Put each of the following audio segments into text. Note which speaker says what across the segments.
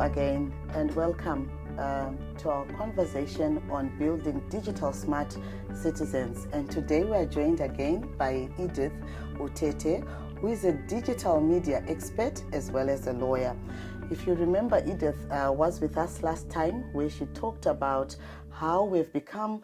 Speaker 1: again, and welcome to our conversation on building digital smart citizens. And today we are joined again by Edith Utete, who is a digital media expert as well as a lawyer. If you remember, Edith was with us last time where she talked about how we've become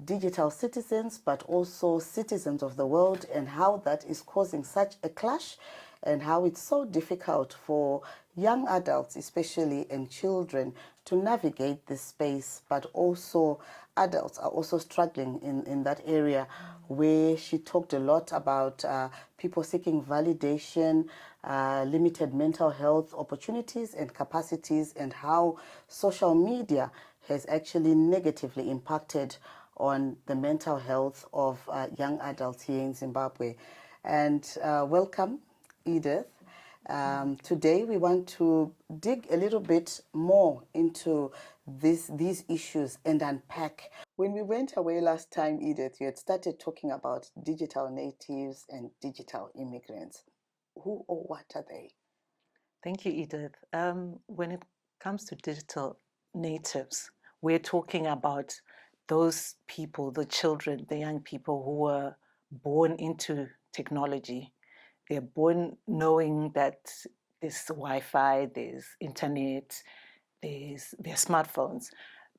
Speaker 1: digital citizens, but also citizens of the world, and how that is causing such a clash, and how it's so difficult for young adults, especially, and children to navigate this space, but also adults are also struggling in that area, where she talked a lot about people seeking validation, limited mental health opportunities and capacities, and how social media has actually negatively impacted on the mental health of young adults here in Zimbabwe. And welcome, Edith. Today we want to dig a little bit more into these issues and unpack. When we went away last time, Edith, you had started talking about digital natives and digital immigrants. Who or what are they?
Speaker 2: Thank you, Edith. When it comes to digital natives, we're talking about those people, the children, the young people who were born into technology. They're born knowing that there's Wi-Fi, there's internet, there's smartphones.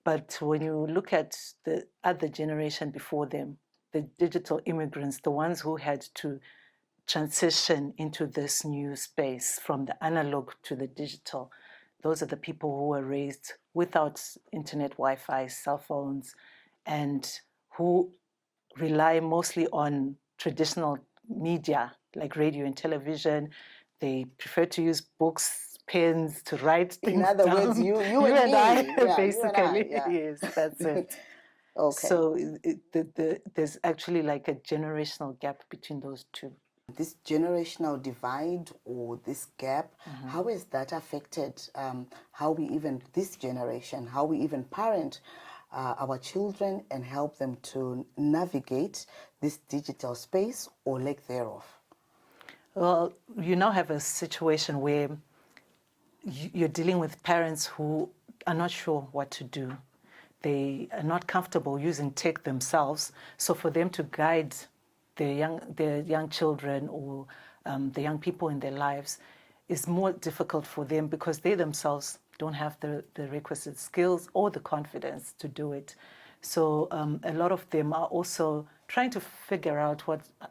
Speaker 2: But when you look at the other generation before them, the digital immigrants, the ones who had to transition into this new space from the analog to the digital, those are the people who were raised without internet, Wi-Fi, cell phones, and who rely mostly on traditional media like radio and television. They prefer to use books, pens to write things down.
Speaker 1: In other words, you and
Speaker 2: I,
Speaker 1: yeah,
Speaker 2: basically.
Speaker 1: You and I, yeah.
Speaker 2: Yes, that's it.
Speaker 1: Okay.
Speaker 2: So there's actually like a generational gap between those two.
Speaker 1: This generational divide or this gap, how has that affected how we even, this generation, how we even parent our children and help them to navigate this digital space or lack thereof?
Speaker 2: Well, you now have a situation where you're dealing with parents who are not sure what to do. They are not comfortable using tech themselves. So for them to guide their young children or the young people in their lives is more difficult for them because they themselves don't have the requisite skills or the confidence to do it. So a lot of them are also trying to figure out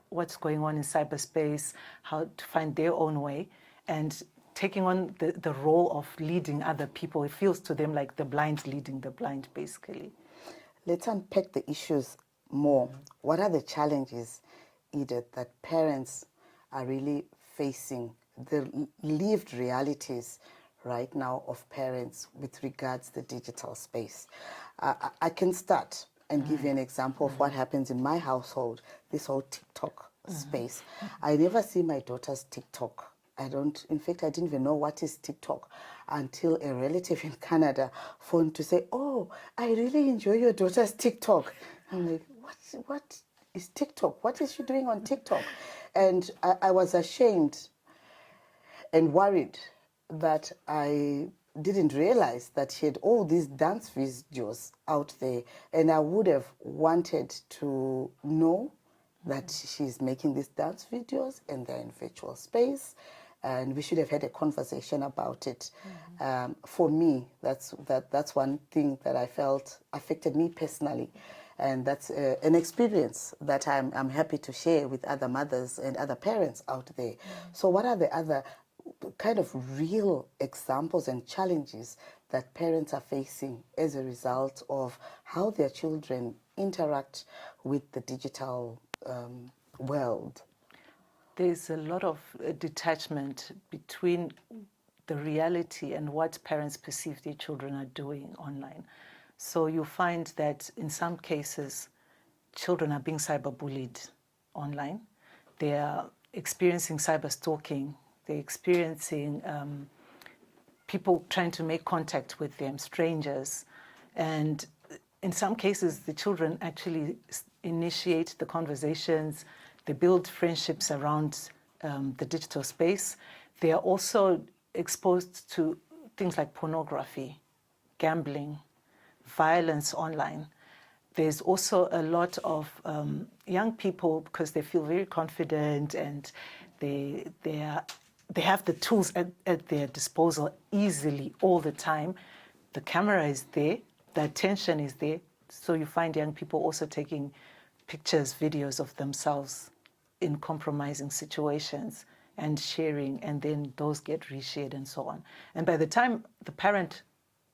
Speaker 2: what's going on in cyberspace, how to find their own way, and taking on the role of leading other people. It feels to them like the blind leading the blind, basically.
Speaker 1: Let's unpack the issues more. What are the challenges, Edith, that parents are really facing, the lived realities right now of parents with regards to the digital space? I can start and give you an example of what happens in my household, this whole TikTok space. I never see my daughter's TikTok. In fact, I didn't even know what is TikTok until a relative in Canada phoned to say, "Oh, I really enjoy your daughter's TikTok." I'm like, what is TikTok? What is she doing on TikTok? And I was ashamed and worried that I didn't realize that she had all these dance videos out there, and I would have wanted to know that she's making these dance videos and they're in virtual space, and we should have had a conversation about it. For me, that's one thing that I felt affected me personally, and that's an experience that I'm happy to share with other mothers and other parents out there. So what are the other kind of real examples and challenges that parents are facing as a result of how their children interact with the digital world?
Speaker 2: There's a lot of detachment between the reality and what parents perceive their children are doing online. So you find that in some cases, children are being cyberbullied online. They are experiencing cyber stalking. They're experiencing people trying to make contact with them, strangers. And in some cases, the children actually initiate the conversations. They build friendships around the digital space. They are also exposed to things like pornography, gambling, violence online. There's also a lot of young people, because they feel very confident and they have the tools at their disposal easily all the time. The camera is there, the attention is there. So you find young people also taking pictures, videos of themselves in compromising situations and sharing, and then those get reshared and so on. And by the time the parent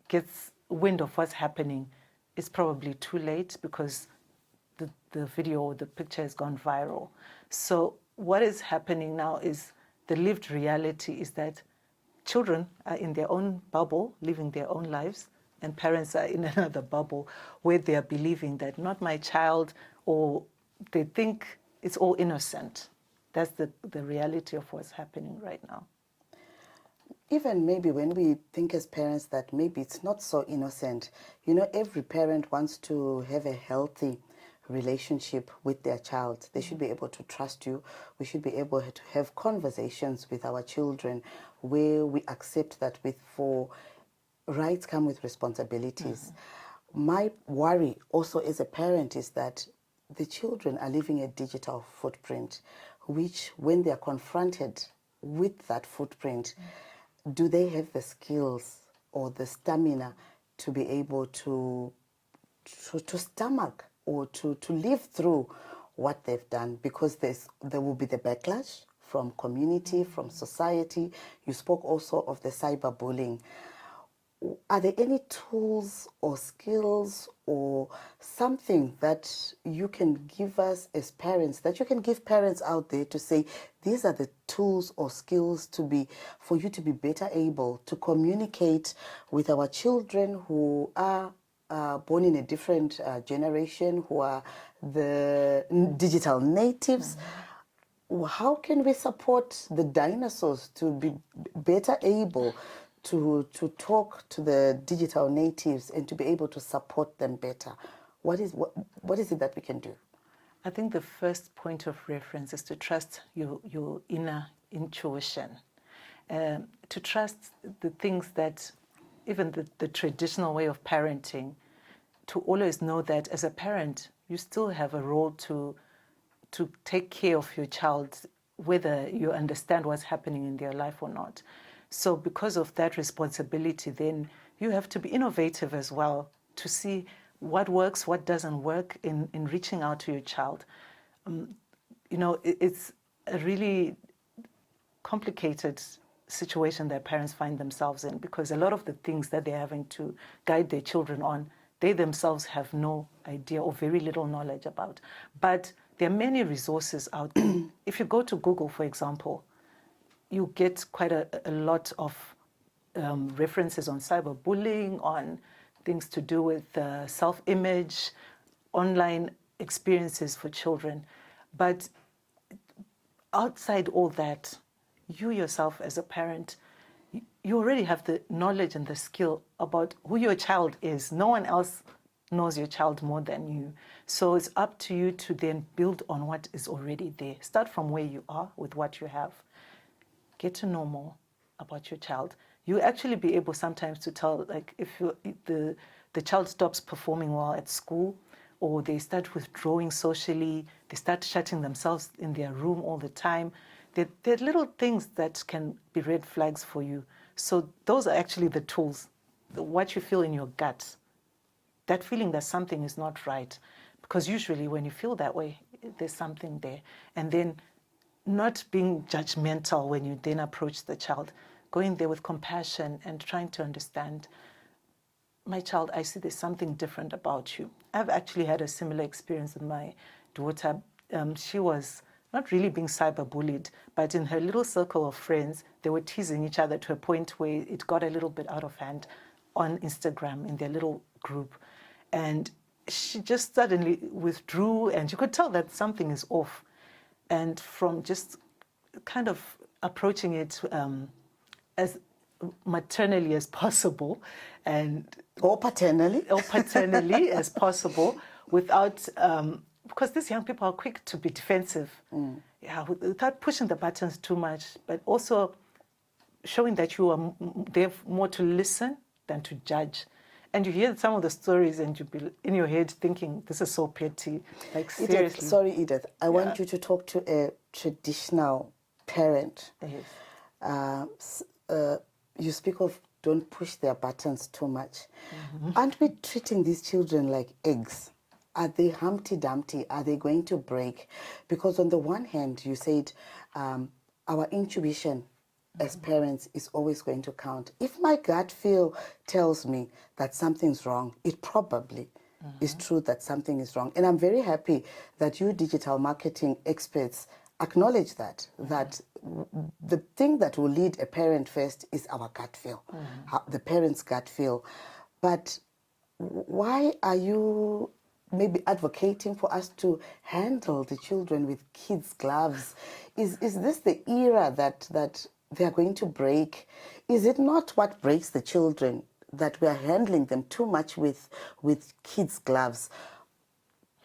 Speaker 2: gets wind of what's happening, it's probably too late, because the video or the picture has gone viral. So what is happening now is the lived reality is that children are in their own bubble, living their own lives, and parents are in another bubble where they are believing that not my child, or they think it's all innocent. That's the reality of what's happening right now.
Speaker 1: Even maybe when we think as parents that maybe it's not so innocent, every parent wants to have a healthy relationship with their child. They should be able to trust you. We should be able to have conversations with our children where we accept that for rights come with responsibilities. My worry also as a parent is that the children are leaving a digital footprint, which when they are confronted with that footprint, do they have the skills or the stamina to be able to stomach or to live through what they've done? Because there will be the backlash from community, from society. You spoke also of the cyberbullying. Are there any tools or skills or something that you can give us as parents, that you can give parents out there to say, these are the tools or skills for you to be better able to communicate with our children who are born in a different generation, who are the digital natives? How can we support the dinosaurs to be better able to talk to the digital natives and to be able to support them better? What is it that we can do?
Speaker 2: I think the first point of reference is to trust your inner intuition, to trust the things that, even the traditional way of parenting, to always know that as a parent, you still have a role to take care of your child, whether you understand what's happening in their life or not. So because of that responsibility, then you have to be innovative as well to see what works, what doesn't work in reaching out to your child. It's a really complicated situation that parents find themselves in, because a lot of the things that they're having to guide their children on, they themselves have no idea or very little knowledge about. But there are many resources out there. If you go to Google, for example, you get quite a lot of references on cyberbullying, on things to do with self-image, online experiences for children. But outside all that, you yourself as a parent, you already have the knowledge and the skill about who your child is. No one else knows your child more than you. So it's up to you to then build on what is already there. Start from where you are with what you have. Get to know more about your child. You actually be able sometimes to tell, like, if the child stops performing well at school, or they start withdrawing socially, they start shutting themselves in their room all the time. There are little things that can be red flags for you. So those are actually the tools, what you feel in your gut, that feeling that something is not right. Because usually when you feel that way, there's something there. And then not being judgmental when you then approach the child, going there with compassion and trying to understand, my child, I see there's something different about you. I've actually had a similar experience with my daughter. She was not really being cyberbullied, but in her little circle of friends, they were teasing each other to a point where it got a little bit out of hand on Instagram in their little group. And she just suddenly withdrew, and you could tell that something is off. And from just kind of approaching it as maternally as possible,
Speaker 1: or paternally
Speaker 2: as possible, without because these young people are quick to be defensive, without pushing the buttons too much, but also showing that you are there more to listen than to judge. And you hear some of the stories and you be in your head thinking, this is so petty. Like,
Speaker 1: Edith,
Speaker 2: seriously.
Speaker 1: sorry, Edith. I want you to talk to a traditional parent.
Speaker 2: Yes.
Speaker 1: You speak of don't push their buttons too much. Aren't we treating these children like eggs? Are they Humpty Dumpty? Are they going to break? Because on the one hand, you said our intuition as parents is always going to count. If my gut feel tells me that something's wrong, it probably is true that something is wrong. And I'm very happy that you digital marketing experts acknowledge that, that the thing that will lead a parent first is our gut feel, the parent's gut feel. But why are you maybe advocating for us to handle the children with kids' gloves? Is this the era that they are going to break? Is it not what breaks the children that we are handling them too much with kids' gloves?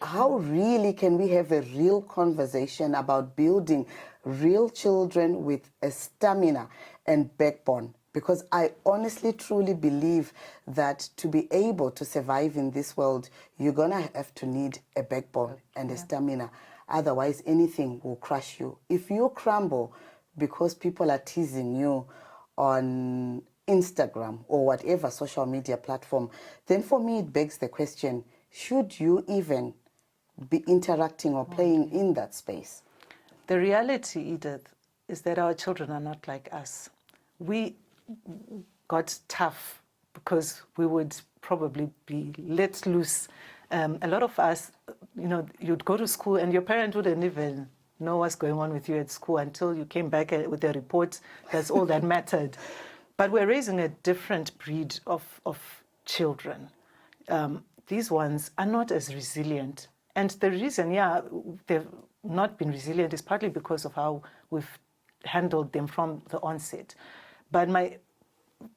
Speaker 1: How really can we have a real conversation about building real children with a stamina and backbone? Because I honestly, truly believe that to be able to survive in this world, you're going to have to need a backbone and a stamina. Otherwise, anything will crush you. If you crumble because people are teasing you on Instagram or whatever social media platform, then for me it begs the question, should you even be interacting or playing in that space?
Speaker 2: The reality, Edith, is that our children are not like us. We got tough because we would probably be let loose. A lot of us, you'd go to school and your parent wouldn't even know what's going on with you at school until you came back with a report. That's all that mattered. But we're raising a different breed of children. These ones are not as resilient. And the reason, they've not been resilient is partly because of how we've handled them from the onset. But my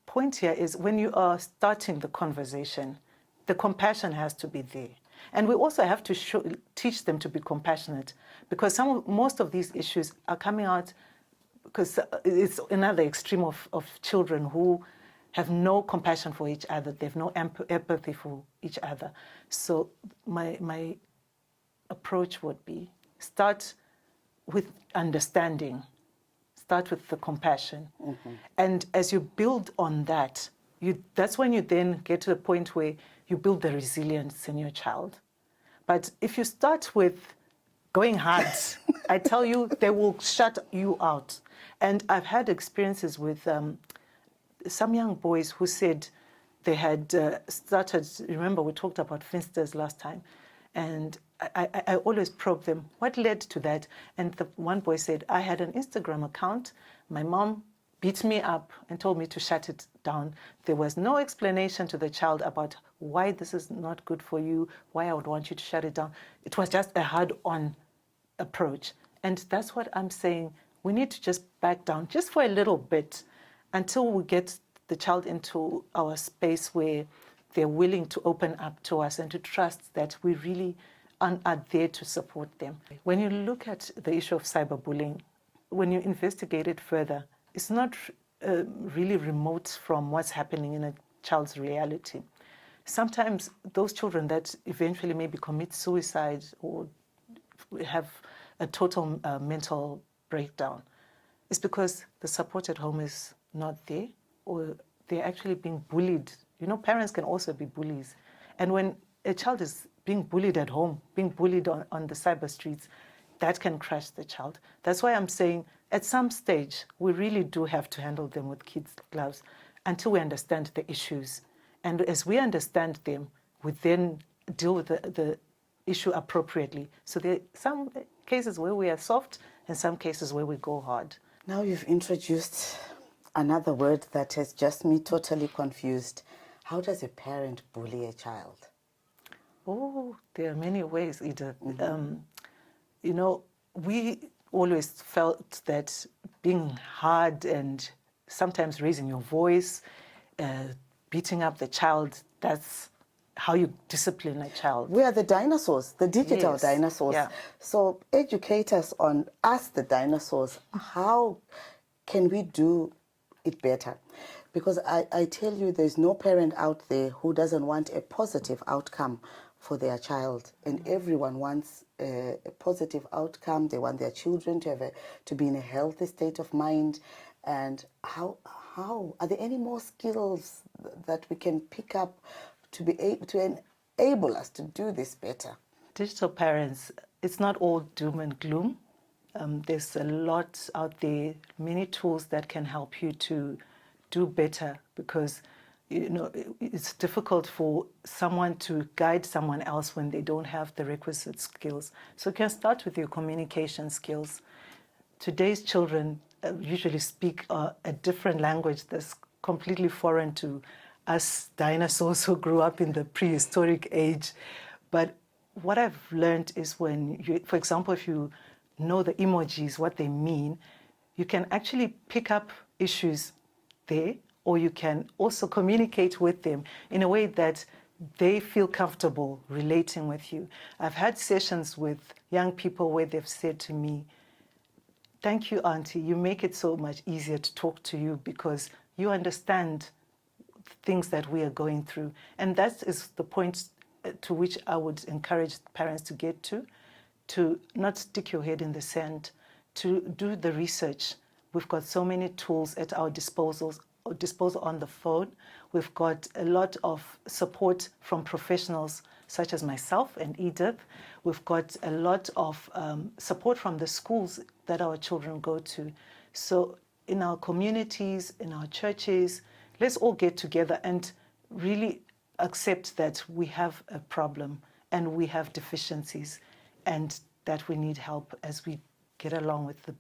Speaker 2: point here is when you are starting the conversation, the compassion has to be there. And we also have to teach them to be compassionate, because most of these issues are coming out because it's another extreme of children who have no compassion for each other. They have no empathy for each other. So my approach would be start with understanding, start with the compassion. And as you build on that, that's when you then get to the point where you build the resilience in your child. But if you start with going hard, I tell you, they will shut you out. And I've had experiences with some young boys who said they had started, remember we talked about Finsters last time, and I always probe them, what led to that? And the one boy said, I had an Instagram account, my mom beat me up and told me to shut it down. There was no explanation to the child about why this is not good for you, why I would want you to shut it down. It was just a hard-on approach. And that's what I'm saying. We need to just back down just for a little bit until we get the child into our space where they're willing to open up to us and to trust that we really are there to support them. When you look at the issue of cyberbullying, when you investigate it further, it's not really remote from what's happening in a child's reality. Sometimes those children that eventually maybe commit suicide or have a total mental breakdown, it's because the support at home is not there, or they're actually being bullied. Parents can also be bullies. And when a child is being bullied at home, being bullied on the cyber streets, that can crush the child. That's why I'm saying at some stage, we really do have to handle them with kids' gloves until we understand the issues. And as we understand them, we then deal with the issue appropriately. So there are some cases where we are soft and some cases where we go hard.
Speaker 1: Now you've introduced another word that has just me totally confused. How does a parent bully a child?
Speaker 2: Oh, there are many ways, Edith. We always felt that being hard and sometimes raising your voice, beating up the child, that's how you discipline a child.
Speaker 1: We are the dinosaurs, the digital dinosaurs.
Speaker 2: Yeah.
Speaker 1: So educate us on us, the dinosaurs. How can we do it better. Because I tell you, there's no parent out there who doesn't want a positive outcome for their child. And everyone wants a positive outcome. They want their children to to be in a healthy state of mind. And how are there any more skills that we can pick up to be able to enable us to do this better?
Speaker 2: Digital parents, it's not all doom and gloom. There's a lot out there, many tools that can help you to do better, because it's difficult for someone to guide someone else when they don't have the requisite skills. So you can start with your communication skills. Today's children usually speak a different language that's completely foreign to us dinosaurs who grew up in the prehistoric age. But what I've learned is when you, for example, if you know the emojis, what they mean, you can actually pick up issues there, or you can also communicate with them in a way that they feel comfortable relating with you. I've had sessions with young people where they've said to me, "Thank you, Auntie. You make it so much easier to talk to you because you understand things that we are going through." And that is the point to which I would encourage parents to get to not stick your head in the sand, to do the research. We've got so many tools at our disposal on the phone. We've got a lot of support from professionals such as myself and Edith. We've got a lot of support from the schools that our children go to. So in our communities, in our churches, let's all get together and really accept that we have a problem and we have deficiencies and that we need help as we get along with the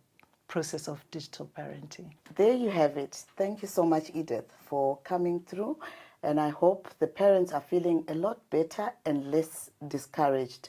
Speaker 2: process of digital parenting.
Speaker 1: There you have it. Thank you so much, Edith, for coming through. And I hope the parents are feeling a lot better and less discouraged.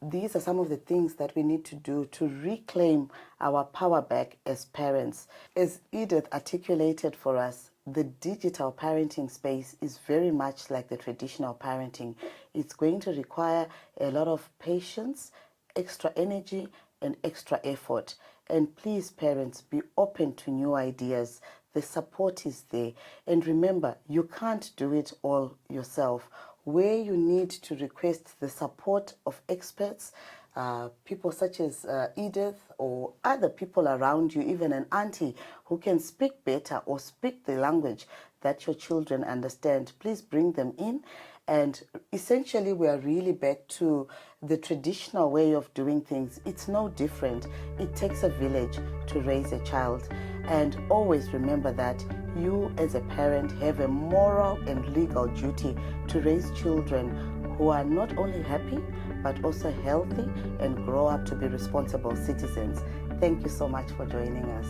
Speaker 1: These are some of the things that we need to do to reclaim our power back as parents. As Edith articulated for us, the digital parenting space is very much like the traditional parenting. It's going to require a lot of patience, extra energy, and extra effort. And please, parents, be open to new ideas. The support is there. And remember, you can't do it all yourself. Where you need to request the support of experts, people such as Edith or other people around you, even an auntie who can speak better or speak the language that your children understand, please bring them in. And essentially, we are really back to the traditional way of doing things. It's no different. It takes a village to raise a child. And always remember that you as a parent have a moral and legal duty to raise children who are not only happy, but also healthy and grow up to be responsible citizens. Thank you so much for joining us.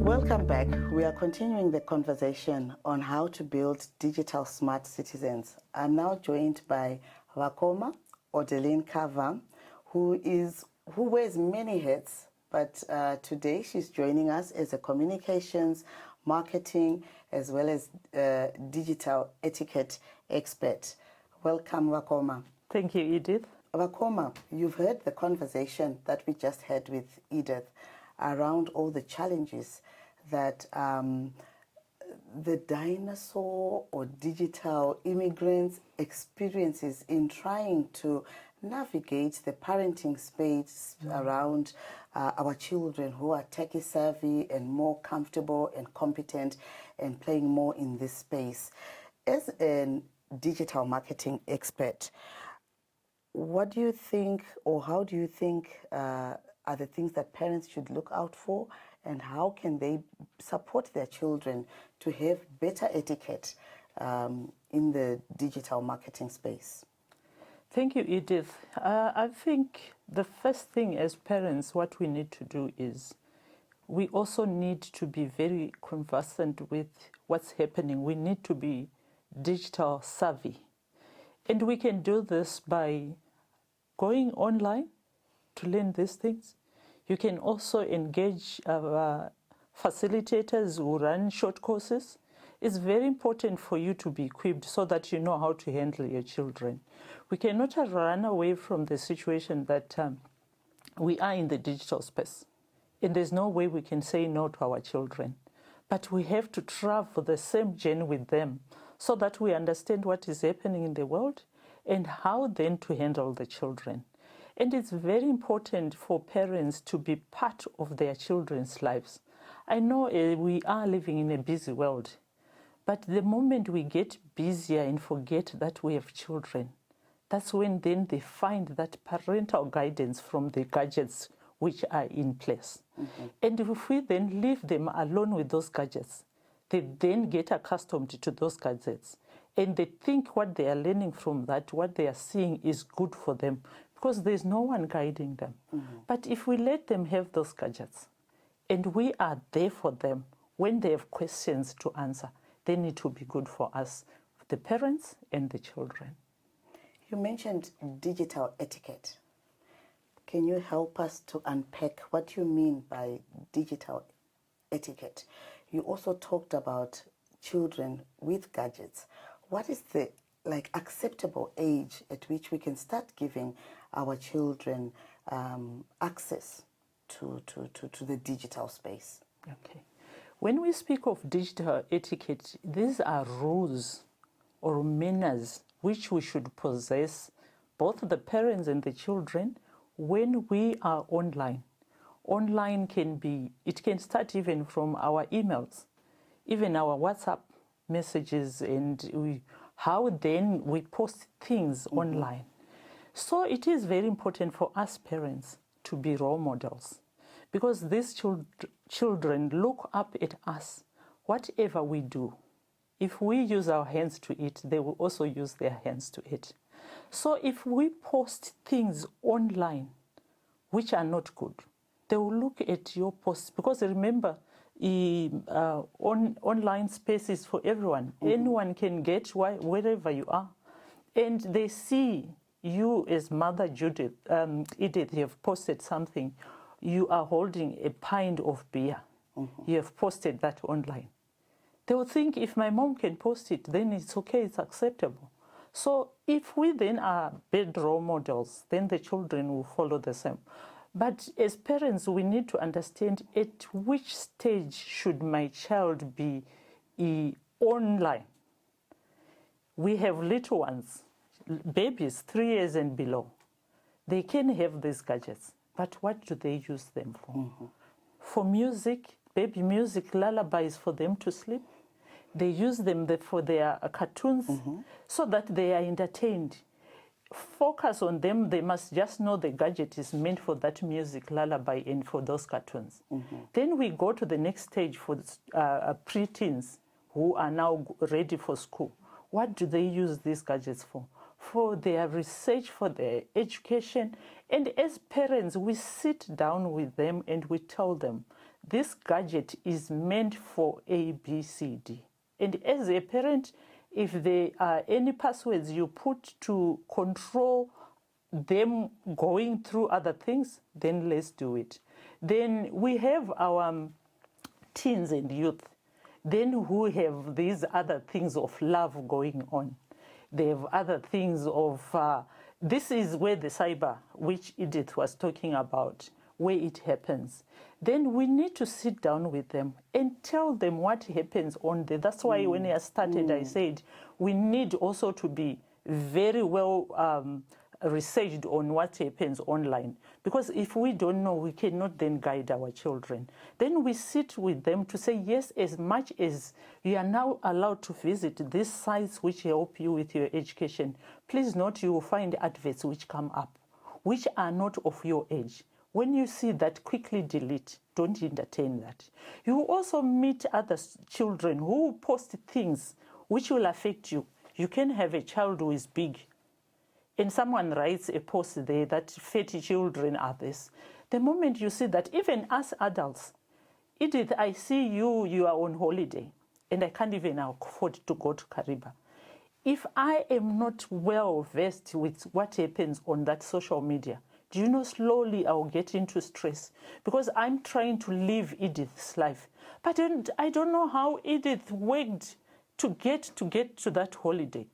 Speaker 1: Welcome back. We are continuing the conversation on how to build digital smart citizens. I'm now joined by Vakoma Odeline Kava, who wears many hats, but today she's joining us as a communications, marketing, as well as digital etiquette expert. Welcome, Vakoma.
Speaker 3: Thank you, Edith.
Speaker 1: Vakoma, you've heard the conversation that we just had with Edith around all the challenges that the dinosaur or digital immigrants experiences in trying to navigate the parenting space around our children who are techie savvy and more comfortable and competent and playing more in this space. As a digital marketing expert, what do you think, or how do you think are the things that parents should look out for, and how can they support their children to have better etiquette in the digital marketing space?
Speaker 3: Thank you, Edith. I think the first thing as parents, what we need to do is we also need to be very conversant with what's happening. We need to be digital savvy. And we can do this by going online to learn these things. You can also engage facilitators who run short courses. it's very important for you to be equipped so that you know how to handle your children. We cannot run away from the situation that we are in the digital space. And there's no way we can say no to our children. But we have to travel the same journey with them so that we understand what is happening in the world and how then to handle the children. And it's very important for parents to be part of their children's lives. I know we are living in a busy world, but the moment we get busier and forget that we have children, that's when then they find that parental guidance from the gadgets which are in place. And if we then leave them alone with those gadgets, they then get accustomed to those gadgets. And they think what they are learning from that, what they are seeing is good for them because there's no one guiding them. But if we let them have those gadgets and we are there for them when they have questions to answer, then it will be good for us, the parents and the children.
Speaker 1: You mentioned digital etiquette. Can you help us to unpack what you mean by digital etiquette? You also talked about children with gadgets. What is the acceptable age at which we can start giving our children access to the digital space?
Speaker 3: Okay. When we speak of digital etiquette, these are rules or manners which we should possess, both the parents and the children, when we are online. Online it can start even from our emails, even our WhatsApp messages, and how then we post things online. So it is very important for us parents to be role models, because these children look up at us. Whatever we do, if we use our hands to eat, they will also use their hands to eat. So if we post things online which are not good, they will look at your posts, because remember, online space is for everyone. Anyone can get wherever you are. And they see you as Mother Edith, you have posted something. You are holding a pint of beer. You have posted that online. They will think, if my mom can post it, then it's okay, it's acceptable. So if we then are bad role models, then the children will follow the same. But as parents, we need to understand at which stage should my child be online. We have little ones, babies 3 years and below. They can have these gadgets, but what do they use them for? For music, baby music, lullabies for them to sleep. They use them for their cartoons so that they are entertained. Focus on them. They must just know the gadget is meant for that music, lullaby, and for those cartoons. Then we go to the next stage for pre-teens who are now ready for school. What do they use these gadgets for? For their research, for their education. And as parents, we sit down with them and we tell them, this gadget is meant for A, B, C, D. And as a parent, if there are any passwords you put to control them going through other things, then let's do it. Then we have our teens and youth, then who have these other things of love going on. They have other things of, this is where the cyber, which Edith was talking about, where it happens. Then we need to sit down with them and tell them what happens on there. That's why when I started, I said we need also to be very well researched on what happens online. Because if we don't know, we cannot then guide our children. Then we sit with them to say, yes, as much as you are now allowed to visit these sites which help you with your education, please note you will find adverts which come up, which are not of your age. When you see that, quickly delete. Don't entertain that. You will also meet other children who post things which will affect you. You can have a child who is big, and someone writes a post there that fatty children are this. The moment you see that, even as adults, Edith, I see you are on holiday, and I can't even afford to go to Kariba. If I am not well versed with what happens on that social media, do you know, slowly I'll get into stress because I'm trying to live Edith's life. But I don't know how Edith worked to get to that holiday.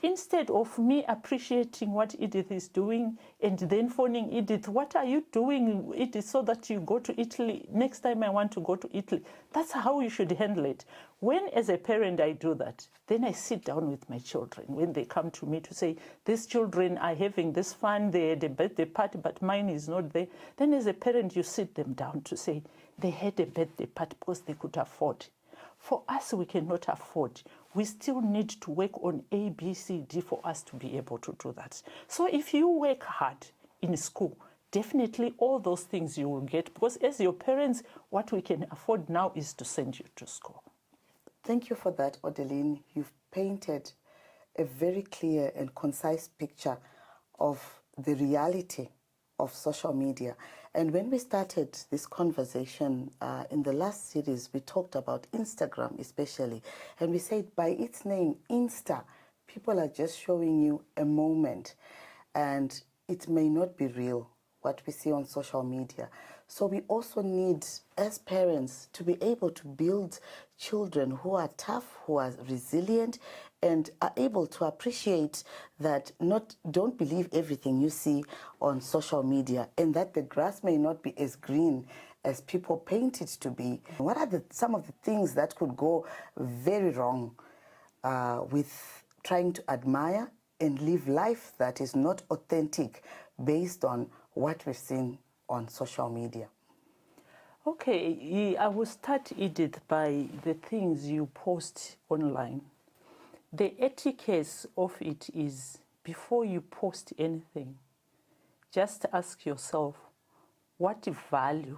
Speaker 3: Instead of me appreciating what Edith is doing and then phoning Edith, what are you doing, Edith, so that you go to Italy? Next time I want to go to Italy. That's how you should handle it. When, as a parent, I do that, then I sit down with my children. When they come to me to say, these children are having this fun, they had a birthday party, but mine is not there. Then as a parent, you sit them down to say, they had a birthday party because they could afford. For us, we cannot afford. We still need to work on A, B, C, D for us to be able to do that. So if you work hard in school, definitely all those things you will get, because as your parents, what we can afford now is to send you to school.
Speaker 1: Thank you for that, Odeline. You've painted a very clear and concise picture of the reality of social media. And when we started this conversation in the last series, we talked about Instagram especially. And we said by its name, Insta, people are just showing you a moment. And it may not be real, what we see on social media. So we also need, as parents, to be able to build children who are tough, who are resilient, and are able to appreciate that don't believe everything you see on social media, and that the grass may not be as green as people paint it to be. What are some of the things that could go very wrong with trying to admire and live life that is not authentic based on what we've seen on social media?
Speaker 3: Okay, I will start, Edith, by the things you post online. The etiquette of it is, before you post anything, just ask yourself, what value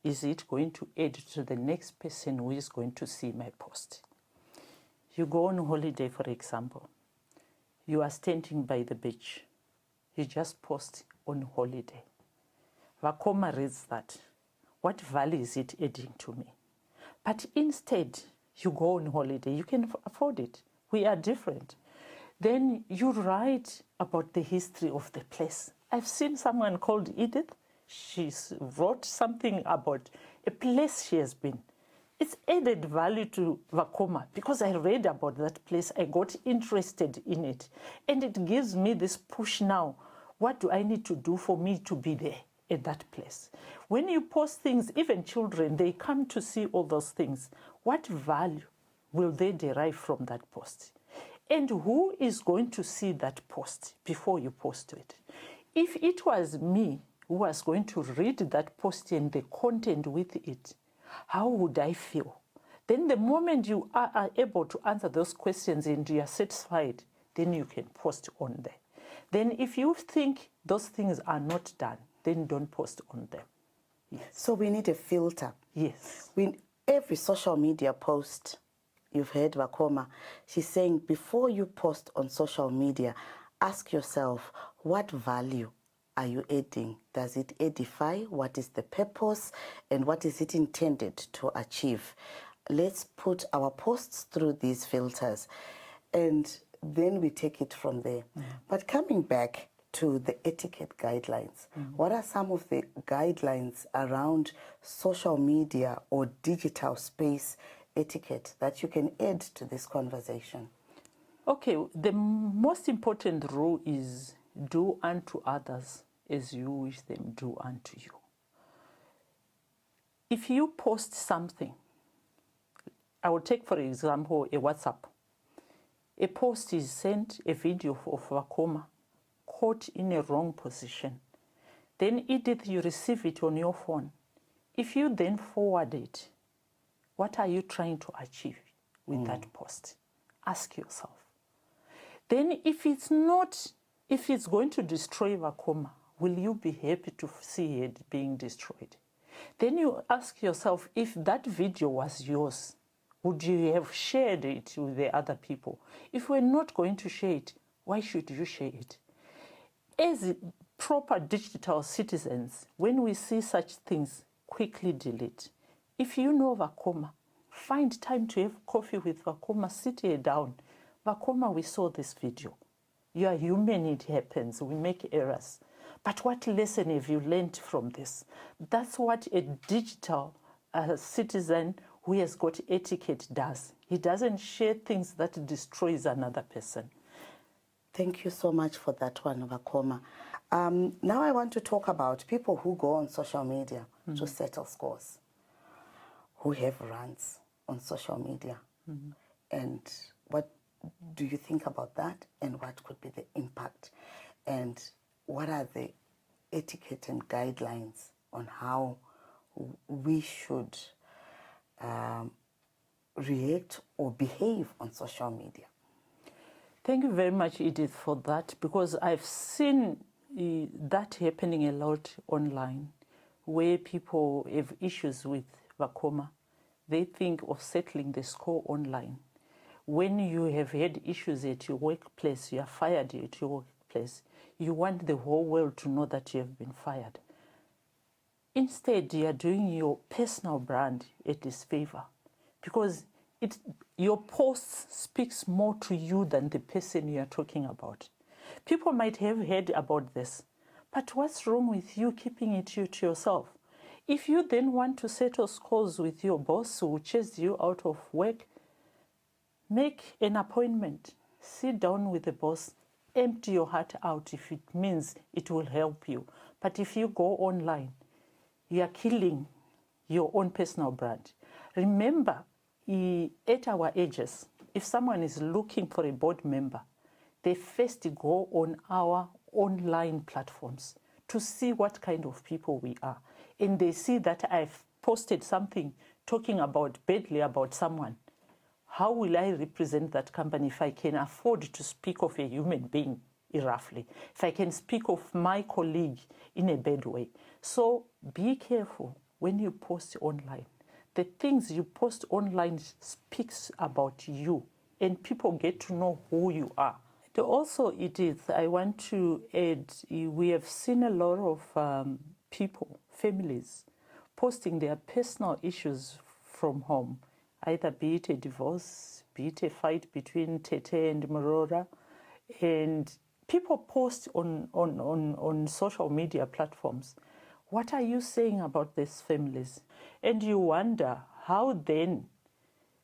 Speaker 3: is it going to add to the next person who is going to see my post? You go on holiday, for example. You are standing by the beach. You just post on holiday. Vakoma reads that. What value is it adding to me? But instead, you go on holiday. You can afford it. We are different. Then you write about the history of the place. I've seen someone called Edith. She wrote something about a place she has been. It's added value to Vakoma because I read about that place. I got interested in it. And it gives me this push now. What do I need to do for me to be there at that place? When you post things, even children, they come to see all those things. What value will they derive from that post? And who is going to see that post before you post it? If it was me who was going to read that post and the content with it, how would I feel? Then the moment you are able to answer those questions and you are satisfied, then you can post on there. Then if you think those things are not done, then don't post on them. Yes.
Speaker 1: So we need a filter.
Speaker 3: Yes.
Speaker 1: Every social media post, you've heard Vakoma, she's saying before you post on social media, ask yourself, what value are you adding? Does it edify? What is the purpose? And what is it intended to achieve? Let's put our posts through these filters and then we take it from there. But coming back to the etiquette guidelines, what are some of the guidelines around social media or digital space etiquette that you can add to this conversation?
Speaker 3: Okay, the most important rule is do unto others as you wish them do unto you. If you post something, I will take, for example, a WhatsApp. A post is sent, a video of Vakoma, caught in a wrong position. Then, Edith, you receive it on your phone. If you then forward it, what are you trying to achieve with that post? Ask yourself. Then if it's going to destroy Vakoma, will you be happy to see it being destroyed? Then you ask yourself, if that video was yours, would you have shared it with the other people? If we're not going to share it, why should you share it? As proper digital citizens, when we see such things, quickly delete. If you know Vakoma, find time to have coffee with Vakoma, sit here down. Vakoma, we saw this video. You are human, it happens, we make errors. But what lesson have you learned from this? That's what a digital citizen who has got etiquette does. He doesn't share things that destroys another person.
Speaker 1: Thank you so much for that one, Vakoma. Now I want to talk about people who go on social media to settle scores, who have rants on social media. And what do you think about that? And what could be the impact? And what are the etiquette and guidelines on how we should react or behave on social media?
Speaker 3: Thank you very much, Edith, for that, because I've seen that happening a lot online, where people have issues with Vakoma. They think of settling the score online. When you have had issues at your workplace, you are fired at your workplace, you want the whole world to know that you have been fired. Instead, you are doing your personal brand a disfavor, because your post speaks more to you than the person you are talking about. People might have heard about this, but what's wrong with you keeping it to yourself? If you then want to settle scores with your boss who chased you out of work, make an appointment, sit down with the boss, empty your heart out if it means it will help you. But if you go online, you are killing your own personal brand. Remember, at our ages, if someone is looking for a board member, they first go on our online platforms to see what kind of people we are. And they see that I've posted something talking about badly about someone. How will I represent that company if I can afford to speak of a human being roughly, if I can speak of my colleague in a bad way? So be careful when you post online. The things you post online speaks about you, and people get to know who you are. And also, Edith, I want to add, we have seen a lot of people, families, posting their personal issues from home, either be it a divorce, be it a fight between Tete and Morora, and people post on social media platforms. What are you saying about these families? And you wonder how then,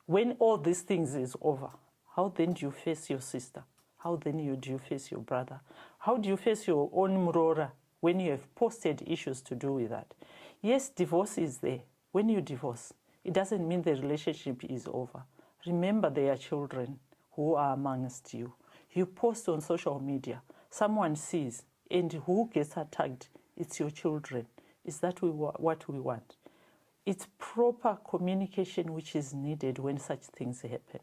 Speaker 3: when all these things is over, how then do you face your sister? How then do you face your brother? How do you face your own Morora when you have posted issues to do with that? Yes, divorce is there. When you divorce, it doesn't mean the relationship is over. Remember, there are children who are amongst you. You post on social media, someone sees, and who gets attacked? It's your children. Is that what we want? It's proper communication which is needed when such things happen.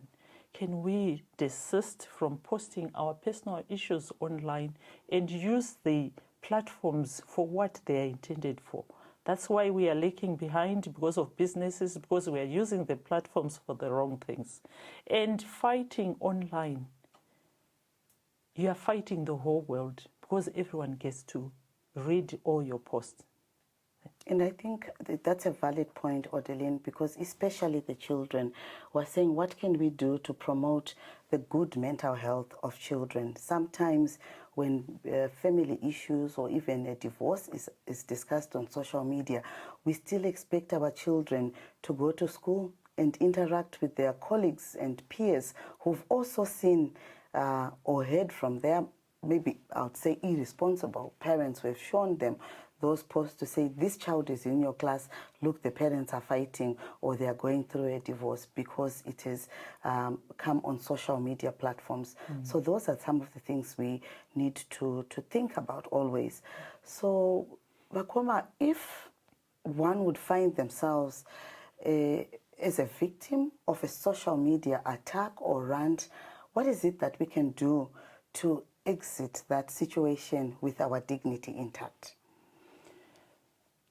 Speaker 3: Can we desist from posting our personal issues online and use the platforms for what they are intended for? That's why we are lagging behind, because of businesses, because we are using the platforms for the wrong things. And fighting online, you are fighting the whole world, because everyone gets to read all your posts.
Speaker 1: And I think that's a valid point, Odeline, because especially the children were saying, what can we do to promote the good mental health of children? Sometimes when family issues or even a divorce is discussed on social media, we still expect our children to go to school and interact with their colleagues and peers who've also seen or heard from their, maybe I would say, irresponsible parents who have shown them those posts to say, this child is in your class, look, the parents are fighting or they are going through a divorce because it has come on social media platforms. So those are some of the things we need to think about always. So, Vakoma, if one would find themselves as a victim of a social media attack or rant, what is it that we can do to exit that situation with our dignity intact?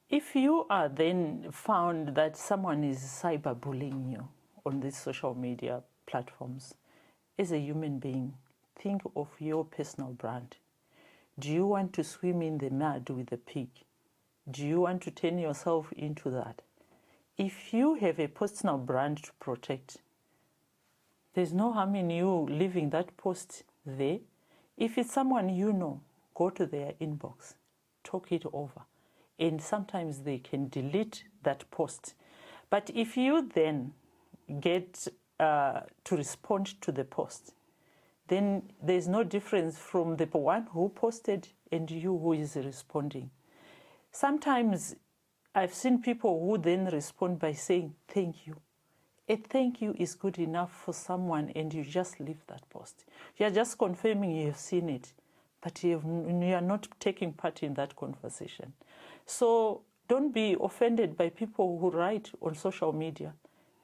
Speaker 3: If you are then found that someone is cyberbullying you on these social media platforms, as a human being, think of your personal brand. Do you want to swim in the mud with the pig? Do you want to turn yourself into that? If you have a personal brand to protect, there's no harm in you leaving that post there. If it's someone you know, go to their inbox, talk it over. And sometimes they can delete that post. But if you then get to respond to the post, then there's no difference from the one who posted and you who is responding. Sometimes I've seen people who then respond by saying, thank you. A thank you is good enough for someone, and you just leave that post. You are just confirming you have seen it, but you are not taking part in that conversation. So don't be offended by people who write on social media.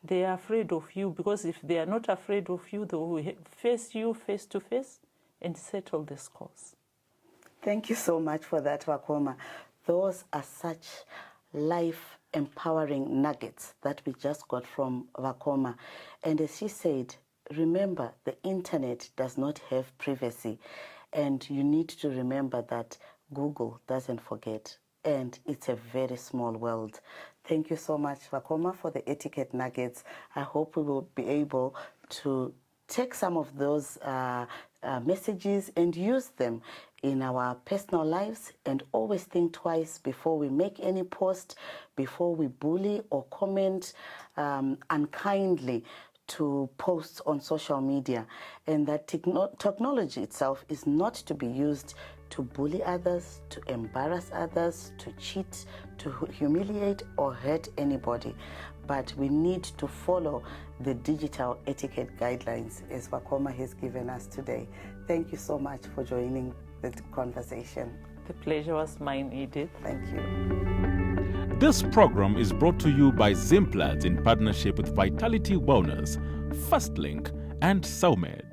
Speaker 3: They are afraid of you, because if they are not afraid of you, they will face you face to face and settle the scores.
Speaker 1: Thank you so much for that, Wakoma. Those are such life-empowering nuggets that we just got from Wakoma. And as she said, remember, the internet does not have privacy. And you need to remember that Google doesn't forget. And it's a very small world. Thank you so much, Wakoma, for the etiquette nuggets. I hope we will be able to take some of those messages and use them in our personal lives, and always think twice before we make any post, before we bully or comment unkindly to posts on social media, and that technology itself is not to be used to bully others, to embarrass others, to cheat, to humiliate or hurt anybody. But we need to follow the digital etiquette guidelines as Wakoma has given us today. Thank you so much for joining the conversation.
Speaker 3: The pleasure was mine, Edith.
Speaker 1: Thank you.
Speaker 4: This program is brought to you by Zimplats in partnership with Vitality Wellness, First Link, and SOMED.